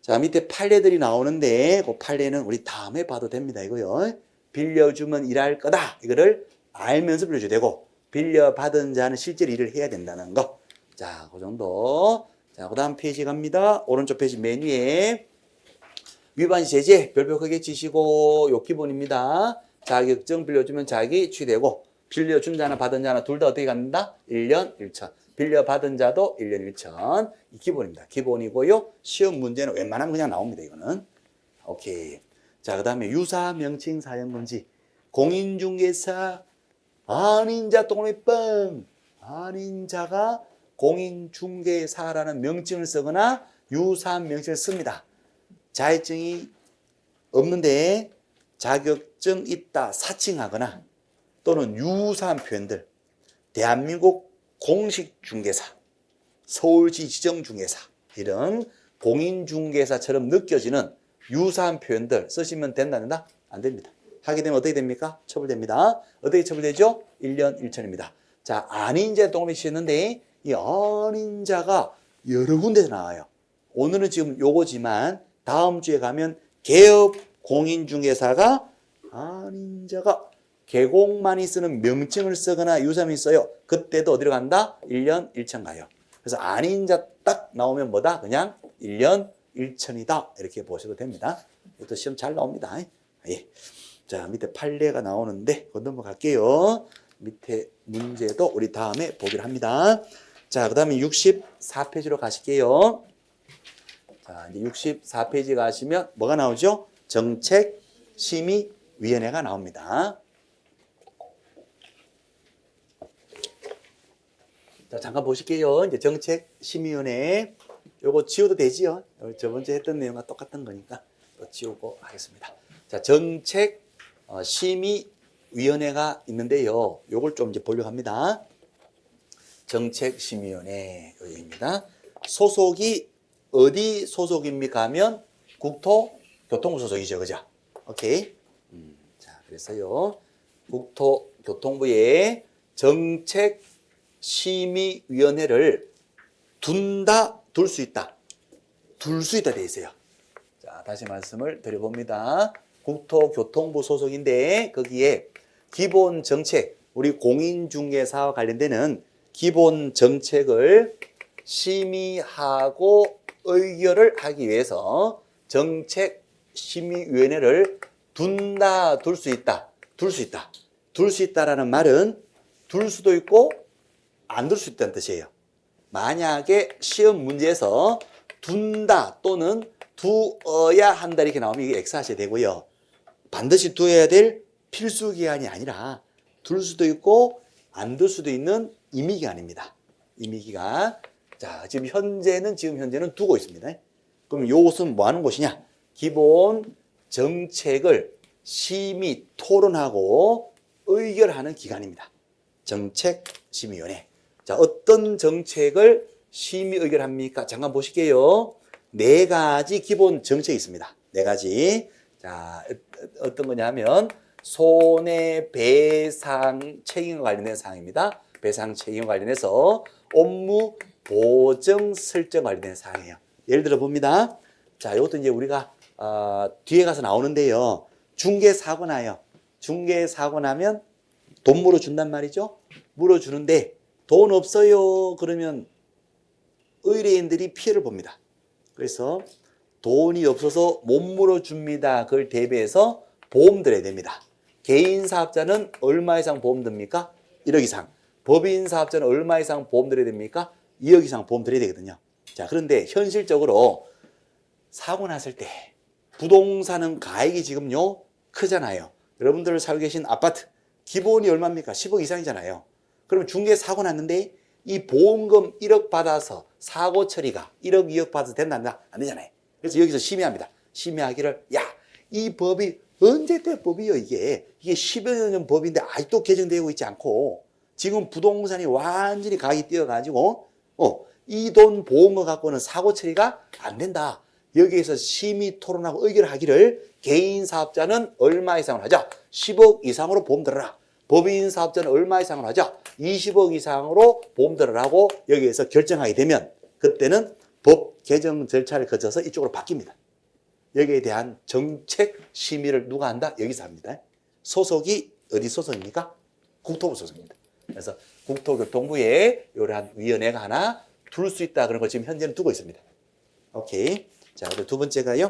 자, 밑에 판례들이 나오는데 그 판례는 우리 다음에 봐도 됩니다. 이거요. 빌려주면 일할 거다. 이거를 알면서 빌려줘야 되고 빌려받은 자는 실제로 일을 해야 된다는 거. 자, 그 정도. 자, 그 다음 페이지 갑니다. 오른쪽 페이지 맨 위에 위반 제재 별표 크게 치시고 요 기본입니다. 자격증 빌려주면 자기 취되고 빌려준 자나 받은 자나 둘 다 어떻게 갖는다? 1년 1천. 빌려받은 자도 1년 1천. 이 기본입니다. 기본이고요. 시험 문제는 웬만하면 그냥 나옵니다. 이거는. 오케이. 자, 그 다음에 유사 명칭 사용금지. 공인중개사 아닌 자 동그라미 뻥. 아닌 자가 공인중개사라는 명칭을 쓰거나 유사 명칭을 씁니다. 자격증이 없는데 자격증 있다 사칭하거나 또는 유사한 표현들. 대한민국 공식중개사, 서울시 지정중개사 이런 공인중개사처럼 느껴지는 유사한 표현들 쓰시면 된다? 안 됩니다. 하게 되면 어떻게 됩니까? 처벌됩니다. 어떻게 처벌되죠? 1년 1천입니다. 자, 아닌자 동그라미 씌웠는데 이 아닌자가 여러 군데서 나와요. 오늘은 지금 요거지만 다음 주에 가면 개업 공인중개사가 아닌자가 개공만이 쓰는 명칭을 쓰거나 유사함이 있어요. 그때도 어디로 간다? 1년 1천 가요. 그래서 아닌 자 딱 나오면 뭐다? 그냥 1년 1천이다. 이렇게 보셔도 됩니다. 이것도 시험 잘 나옵니다. 예. 자, 밑에 판례가 나오는데 그거 넘어갈게요. 밑에 문제도 우리 다음에 보기로 합니다. 자, 그 다음에 64페이지로 가실게요. 자, 이제 64페이지 가시면 뭐가 나오죠? 정책심의위원회가 나옵니다. 자, 잠깐 보실게요. 이제 정책심의위원회 요거 지워도 되지요? 저번주에 했던 내용과 똑같은 거니까 또 지우고 하겠습니다. 자, 정책심의위원회가 있는데요. 요걸 좀 이제 보려고 합니다. 정책심의위원회 여기입니다. 소속이 어디 소속입니까? 하면 국토교통부 소속이죠, 그죠? 오케이. 자, 그래서요. 국토교통부의 정책심의위원회를 둔다, 둘 수 있다. 둘 수 있다 돼 있어요. 자, 다시 말씀을 드려봅니다. 국토교통부 소속인데 거기에 기본 정책, 우리 공인중개사와 관련되는 기본 정책을 심의하고 의결을 하기 위해서 정책심의위원회를 둔다, 둘 수 있다. 둘 수 있다. 둘 수 있다라는 말은 둘 수도 있고 안 둘 수 있다는 뜻이에요. 만약에 시험 문제에서 둔다 또는 두어야 한다 이렇게 나오면 이게 X 하셔야 되고요. 반드시 두어야 될 필수 기간이 아니라 둘 수도 있고 안 둘 수도 있는 임의기간입니다. 임의기간. 자, 지금 현재는 두고 있습니다. 그럼 이것은 뭐 하는 곳이냐? 기본 정책을 심의 토론하고 의결하는 기관입니다. 정책심의위원회. 자, 어떤 정책을 심의 의결합니까? 잠깐 보실게요. 4가지 기본 정책이 있습니다. 4가지. 자, 어떤 거냐면 손해배상 책임과 관련된 사항입니다. 배상 책임과 관련해서 업무 보정 설정 관련된 사항이에요. 예를 들어 봅니다. 자, 이것도 이제 우리가 뒤에 가서 나오는데요. 중개사고 나요. 중개사고 나면 돈 물어준단 말이죠. 물어주는데 돈 없어요. 그러면 의뢰인들이 피해를 봅니다. 그래서 돈이 없어서 못 물어줍니다. 그걸 대비해서 보험 들어야 됩니다. 개인 사업자는 얼마 이상 보험 듭니까? 1억 이상. 법인 사업자는 얼마 이상 보험 들어야 됩니까? 2억 이상 보험 들어야 되거든요. 자, 그런데 현실적으로 사고 났을 때 부동산은 가액이 지금요 크잖아요. 여러분들 살고 계신 아파트 기본이 얼마입니까? 10억 이상이잖아요. 그러면 중개 사고 났는데 이 보험금 1억 받아서 사고 처리가 1억 2억 받아서 된다 안 되잖아요. 그래서 여기서 심의합니다. 심의하기를 이 법이 언제 때 법이요 이게 10여 년 전 법인데 아직도 개정되고 있지 않고 지금 부동산이 완전히 가격이 뛰어가지고 이 돈 보험금 갖고는 사고 처리가 안 된다. 여기에서 심의 토론하고 의결하기를 개인 사업자는 얼마 이상을 하자. 10억 이상으로 보험 들어라. 법인 사업자는 얼마 이상을 하자. 20억 이상으로 보험 들어라고 여기에서 결정하게 되면 그때는 법 개정 절차를 거쳐서 이쪽으로 바뀝니다. 여기에 대한 정책 심의를 누가 한다? 여기서 합니다. 소속이 어디 소속입니까? 국토부 소속입니다. 그래서 국토교통부에 이러한 위원회가 하나 둘 수 있다. 그런 걸 지금 현재는 두고 있습니다. 오케이. 자, 그리고 두 번째가요.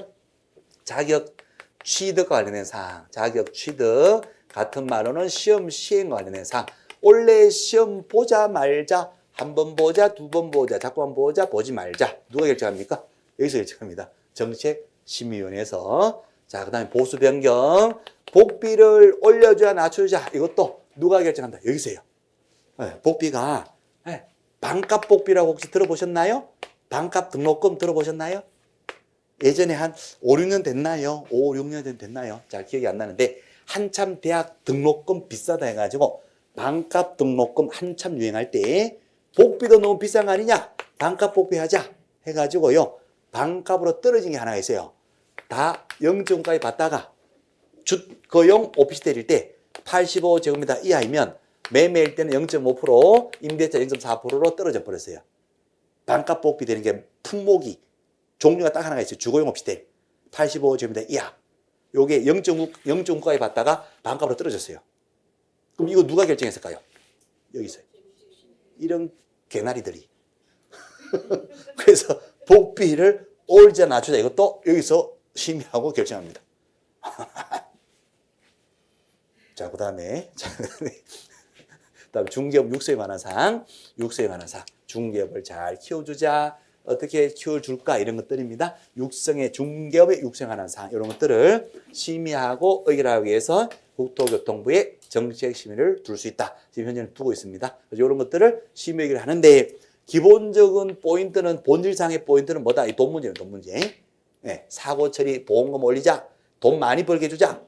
자격 취득과 관련된 사항. 자격 취득. 같은 말로는 시험 시행과 관련된 사항. 원래 시험 보자 말자. 한 번 보자, 두 번 보자, 자꾸 한 번 보자, 보지 말자. 누가 결정합니까? 여기서 결정합니다. 정책심의위원회에서. 자, 그 다음에 보수 변경. 복비를 올려주자, 낮추자. 이것도 누가 결정한다? 여기서요. 복비가 반값 복비라고 혹시 들어보셨나요? 반값 등록금 들어보셨나요? 예전에 한 5, 6년 됐나요? 5, 6년 됐나요? 잘 기억이 안 나는데 한참 대학 등록금 비싸다 해가지고 반값 등록금 한참 유행할 때 복비도 너무 비싼 거 아니냐? 반값 복비 하자 해가지고요. 반값으로 떨어진 게 하나 있어요. 다 0.5까지 받다가 주거용 오피스텔일 때 85제곱미터 이하이면 매매일 때는 0.5%, 임대차 0.4%로 떨어져 버렸어요. 반값 복비 되는 게 품목이 종류가 딱 하나가 있어요. 주거용 오피스텔 85제곱미터 이하. 요게 0.9까지 받다가 반값으로 떨어졌어요. 그럼 이거 누가 결정했을까요? 여기 있어요. 이런 개나리들이. 그래서 복비를 올리자 낮추자 이것도 여기서 심의하고 결정합니다. 자, 그 다음에 중개업 육성에 관한 사항, 중개업을 잘 키워주자, 어떻게 키워줄까 이런 것들입니다. 중개업의 육성에 관한 사항 이런 것들을 심의하고 의결하기 위해서 국토교통부에 정책심의를 둘 수 있다. 지금 현재는 두고 있습니다. 그래서 이런 것들을 심의 의결을 하는데 기본적인 포인트는 본질상의 포인트는 뭐다? 이 돈 문제예요, 돈 문제. 사고 처리 보험금 올리자, 돈 많이 벌게 해주자.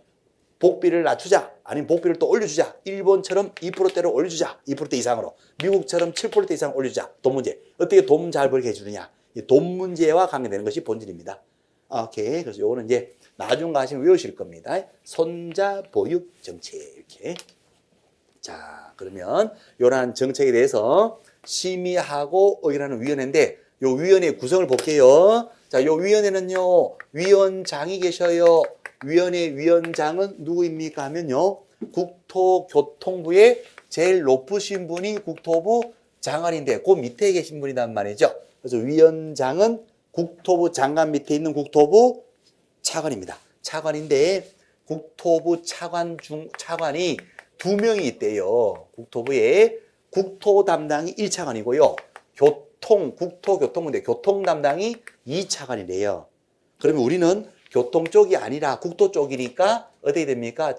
복비를 낮추자. 아니면 복비를 또 올려주자. 일본처럼 2%대로 올려주자. 2%대 이상으로. 미국처럼 7%대 이상 올려주자. 돈 문제. 어떻게 돈 잘 벌게 해주느냐. 돈 문제와 관계되는 것이 본질입니다. 오케이. 그래서 요거는 이제 나중 가시면 외우실 겁니다. 손자 보육 정책. 이렇게. 자, 그러면 요런 정책에 대해서 심의하고 의결하는 위원회인데 요 위원회 구성을 볼게요. 자, 요 위원회는요. 위원장이 계셔요. 위원회 위원장은 누구입니까 하면요. 국토교통부의 제일 높으신 분이 국토부 장관인데 그 밑에 계신 분이란 말이죠. 그래서 위원장은 국토부 장관 밑에 있는 국토부 차관입니다. 차관인데 국토부 차관이 2명이 있대요. 국토부에 국토 담당이 1차관이고요. 국토교통부인데 교통 담당이 2차관이래요. 그러면 우리는 교통 쪽이 아니라 국토 쪽이니까 어떻게 됩니까?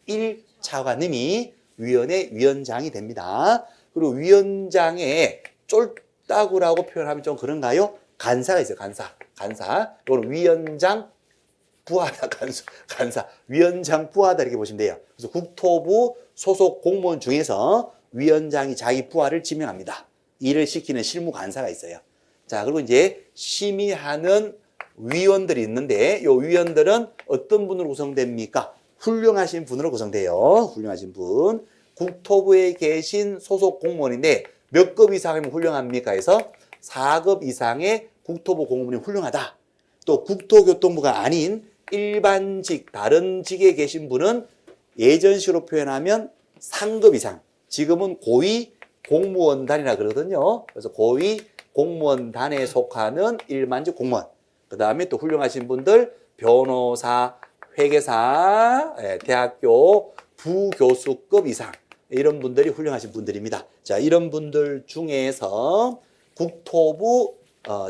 제1차관님이 위원회 위원장이 됩니다. 그리고 위원장에 쫄따구라고 표현하면 좀 그런가요? 간사가 있어요. 간사. 이거는 위원장 부하다. 간사. 위원장 부하다 이렇게 보시면 돼요. 그래서 국토부 소속 공무원 중에서 위원장이 자기 부하를 지명합니다. 일을 시키는 실무 간사가 있어요. 자, 그리고 이제 심의하는 위원들이 있는데 이 위원들은 어떤 분으로 구성됩니까? 훌륭하신 분으로 구성돼요. 훌륭하신 분. 국토부에 계신 소속 공무원인데 몇 급 이상이면 훌륭합니까? 해서 4급 이상의 국토부 공무원이 훌륭하다. 또 국토교통부가 아닌 일반직, 다른 직에 계신 분은 예전식으로 표현하면 3급 이상. 지금은 고위 공무원단이라 그러거든요. 그래서 고위 공무원단에 속하는 일반직 공무원. 그 다음에 또 훌륭하신 분들, 변호사, 회계사, 대학교 부교수급 이상. 이런 분들이 훌륭하신 분들입니다. 자, 이런 분들 중에서 국토부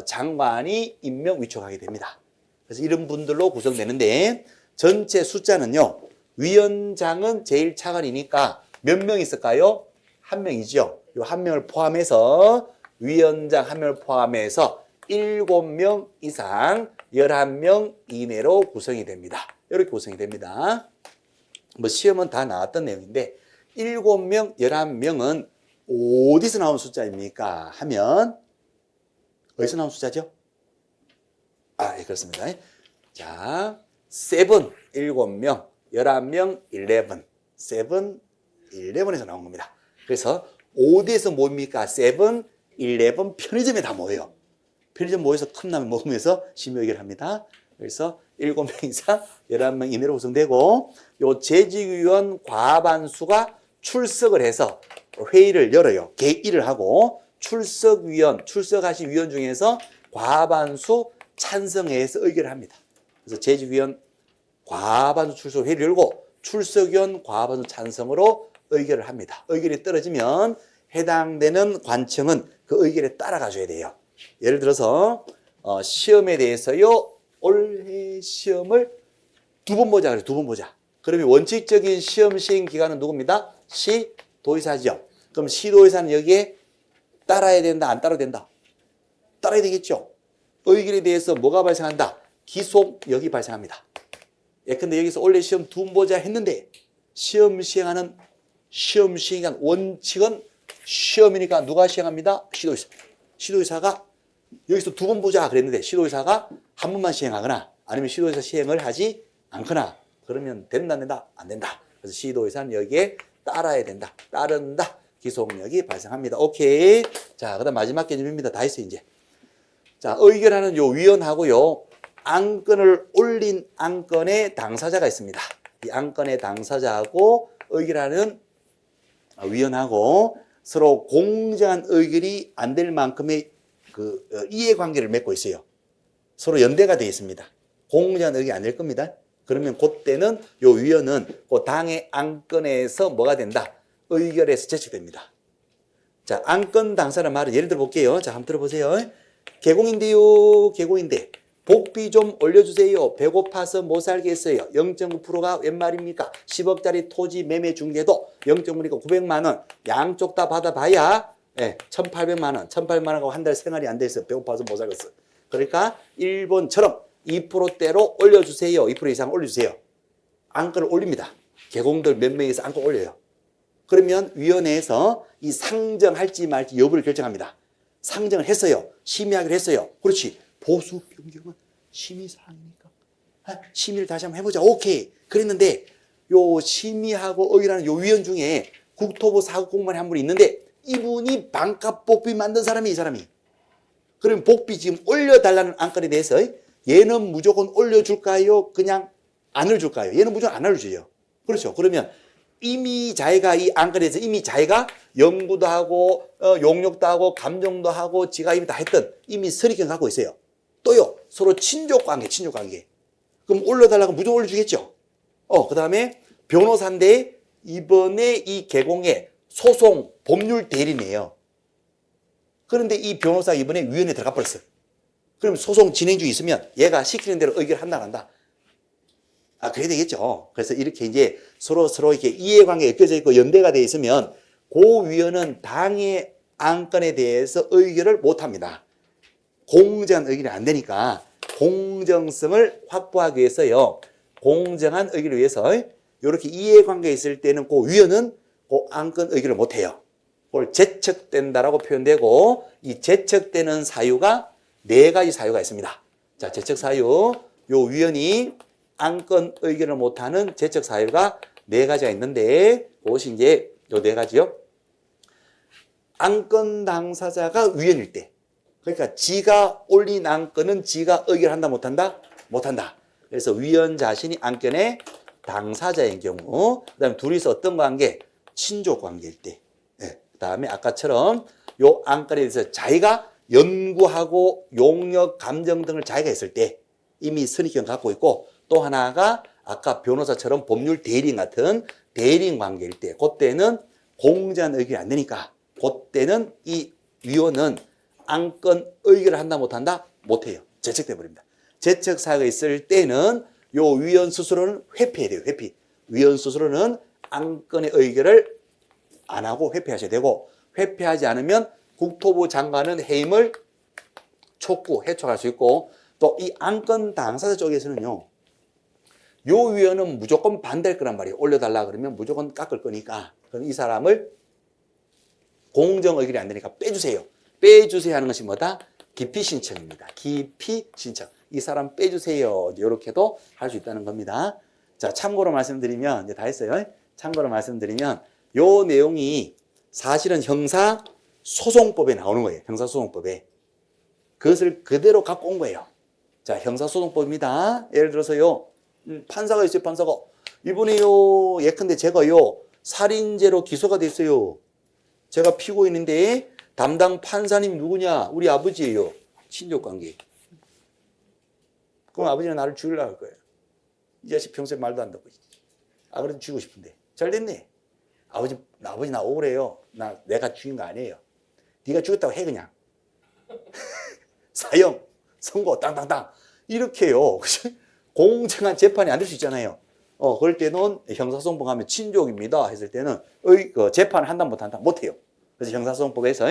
장관이 임명 위촉하게 됩니다. 그래서 이런 분들로 구성되는데 전체 숫자는요. 위원장은 제일 차관이니까 몇 명 있을까요? 한 명이죠. 이 한 명을 포함해서 위원장 한 명을 포함해서 7명 이상 11명 이내로 구성이 됩니다. 이렇게 구성이 됩니다. 뭐 시험은 다 나왔던 내용인데 7명, 11명은 어디서 나온 숫자입니까? 하면 어디서 나온 숫자죠? 예, 그렇습니다. 자, 7, 7명, 11명, 11. 7, 11에서 나온 겁니다. 그래서 어디에서 모입니까? 7, 11 편의점에 다 모여요. 편의점 모여서 컵라면 먹으면서 심의위를 합니다. 그래서 7명 이상 11명 이내로 구성되고 요 재직위원 과반수가 출석을 해서 회의를 열어요. 개의를 하고 출석하신 위원 중에서 과반수 찬성해서 의결을 합니다. 그래서 재직위원 과반수 출석 회의를 열고 출석위원 과반수 찬성으로 의결을 합니다. 의결이 떨어지면 해당되는 관청은 그 의결에 따라가 줘야 돼요. 예를 들어서 시험에 대해서요. 올해 시험을 2번 보자 그래요. 2번 보자. 그러면 원칙적인 시험 시행 기관은 누굽니다? 시도의사죠. 그럼 시도의사는 여기에 따라야 된다, 안 따라야 된다? 따라야 되겠죠. 의결에 대해서 뭐가 발생한다? 기속력이 발생합니다. 예컨대 여기서 올해 시험 2번 보자 했는데 시험 시행하는 원칙은 시험이니까 누가 시행합니다? 시도의사. 시도의사가 여기서 2번 보자 그랬는데 시도의사가 한 번만 시행하거나 아니면 시도의사 시행을 하지 않거나 그러면 된다 안 된다? 안 된다. 그래서 시도의사는 여기에 따라야 된다. 따른다. 기속력이 발생합니다. 오케이. 자, 그다음 마지막 개념입니다. 다 했어요, 이제. 자, 의결하는 요 위원하고요. 안건을 올린 안건의 당사자가 있습니다. 이 안건의 당사자하고 의결하는 위원하고 서로 공정한 의결이 안 될 만큼의 그 이해관계를 맺고 있어요. 서로 연대가 되어 있습니다. 공정한 의결이 안 될 겁니다. 그러면 그때는 요 위원은 그 당의 안건에서 뭐가 된다? 의결에서 제출됩니다. 자, 안건 당사라는 말은 예를 들어 볼게요. 자, 한번 들어보세요. 개공인데요. 개공인데 복비 좀 올려주세요. 배고파서 못 살겠어요. 0.9%가 웬 말입니까? 10억짜리 토지 매매 중개도 0.9니까 900만 원. 양쪽 다 받아봐야 1,800만 원. 1,800만 원하고 한 달 생활이 안 돼서 배고파서 못 살겠어. 그러니까 일본처럼 2%대로 올려주세요. 2% 이상 올려주세요. 안건을 올립니다. 개공들 몇 명이서 안건 올려요. 그러면 위원회에서 이 상정할지 말지 여부를 결정합니다. 상정을 했어요. 심의하기로 했어요. 그렇지. 보수 변경은 심의사항이니까. 심의를 다시 한번 해보자. 오케이. 그랬는데 요 심의하고 의결하는 요 위원 중에 국토부 사국공무원이 한 분이 있는데 이분이 반값 복비 만든 사람이 이 사람이. 그러면 복비 지금 올려달라는 안건에 대해서 얘는 무조건 올려줄까요? 그냥 안 올려줄까요? 얘는 무조건 안 올려줘요. 그렇죠. 그러면 이미 자기가 이 안건에 대해서 이미 자기가 연구도 하고 용역도 하고 감정도 하고 지가 이미 다 했던 이미 선입견 갖고 있어요. 또요. 서로 친족관계. 그럼 올려달라고 무조건 올려주겠죠. 그 다음에 변호사인데 이번에 이 개공의 소송 법률 대리인이에요. 그런데 이 변호사 이번에 위원회에 들어가 버렸어요. 그럼 소송 진행 중에 있으면 얘가 시키는 대로 의결한다 안 한다? 그래야 되겠죠. 그래서 이렇게 이제 서로 이렇게 이해관계가 엮여져 있고 연대가 되어 있으면 그 위원은 당의 안건에 대해서 의결을 못 합니다. 공정한 의결이 안 되니까 공정성을 확보하기 위해서요. 공정한 의결을 위해서 이렇게 이해관계가 있을 때는 그 위원은 그 안건 의결을 못 해요. 그걸 제척된다라고 표현되고 이 제척되는 사유가 4가지 사유가 있습니다. 자, 제척 사유. 요 위원이 안건 의결을 못하는 제척 사유가 4가지가 있는데 그것이 이제 요 4가지요. 안건 당사자가 위원일 때. 그러니까 지가 올린 안건은 지가 의결한다 못한다? 못한다. 그래서 위원 자신이 안건의 당사자인 경우 그다음에 둘이서 어떤 관계? 친족 관계일 때. 그다음에 아까처럼 요 안건에 대해서 자기가 연구하고 용역, 감정 등을 자기가 했을 때 이미 선입견 갖고 있고 또 하나가 아까 변호사처럼 법률 대리인 같은 대리인 관계일 때 그때는 공정한 의결이 안 되니까 그때는 이 위원은 안건 의결을 한다 못한다? 못해요. 제척돼 버립니다. 재척 사유가 있을 때는 요 위헌 수수료는 회피해야 돼요. 회피. 위헌 수수료는 안건의 의결을 안 하고 회피하셔야 되고, 회피하지 않으면 국토부 장관은 해임을 촉구, 해촉할 수 있고, 또 이 안건 당사자 쪽에서는요, 요 위헌은 무조건 반대할 거란 말이에요. 올려달라 그러면 무조건 깎을 거니까. 그럼 이 사람을 공정 의결이 안 되니까 빼주세요. 빼주세요 하는 것이 뭐다? 기피 신청입니다. 기피 신청. 이 사람 빼주세요. 이렇게도 할 수 있다는 겁니다. 자, 참고로 말씀드리면, 이제 다 했어요. 참고로 말씀드리면, 요 내용이 사실은 형사소송법에 나오는 거예요. 형사소송법에. 그것을 그대로 갖고 온 거예요. 자, 형사소송법입니다. 예를 들어서요, 판사가 있어요, 판사가. 이번에요, 예컨대 제가요, 살인죄로 기소가 됐어요. 제가 피고인인데, 담당 판사님 누구냐? 우리 아버지예요. 친족관계. 그럼 아버지는 나를 죽이려고 할 거예요. 이 자식 평소에 말도 안 듣고. 아, 그래도 죽이고 싶은데. 잘 됐네. 아버지 나 억울해요. 내가 죽인 거 아니에요. 네가 죽였다고 해, 그냥. 사형, 선고, 땅땅땅. 이렇게요. 공정한 재판이 안 될 수 있잖아요. 그럴 때는 형사소송법 하면 친족입니다 했을 때는 재판을 한다 못한다 못해요. 그래서 형사소송법에서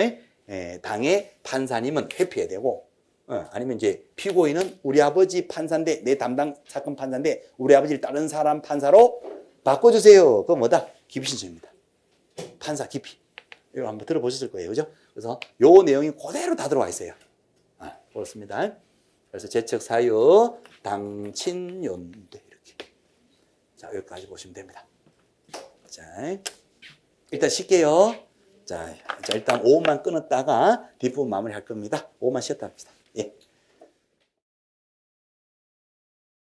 당의 판사님은 회피해야 되고, 아니면 이제 피고인은 우리 아버지 판사인데, 내 담당 사건 판사인데 우리 아버지를 다른 사람 판사로 바꿔주세요. 그거 뭐다? 기피 신청입니다. 판사 기피. 이거 한번 들어보셨을 거예요, 그죠? 그래서 요 내용이 그대로 다 들어와 있어요. 그렇습니다. 그래서 재척 사유, 당친연대 이렇게. 자, 여기까지 보시면 됩니다. 자, 일단 쉽게요. 자, 일단 5분만 끊었다가 뒷부분 마무리할 겁니다. 5분만 쉬었다 합시다. 예.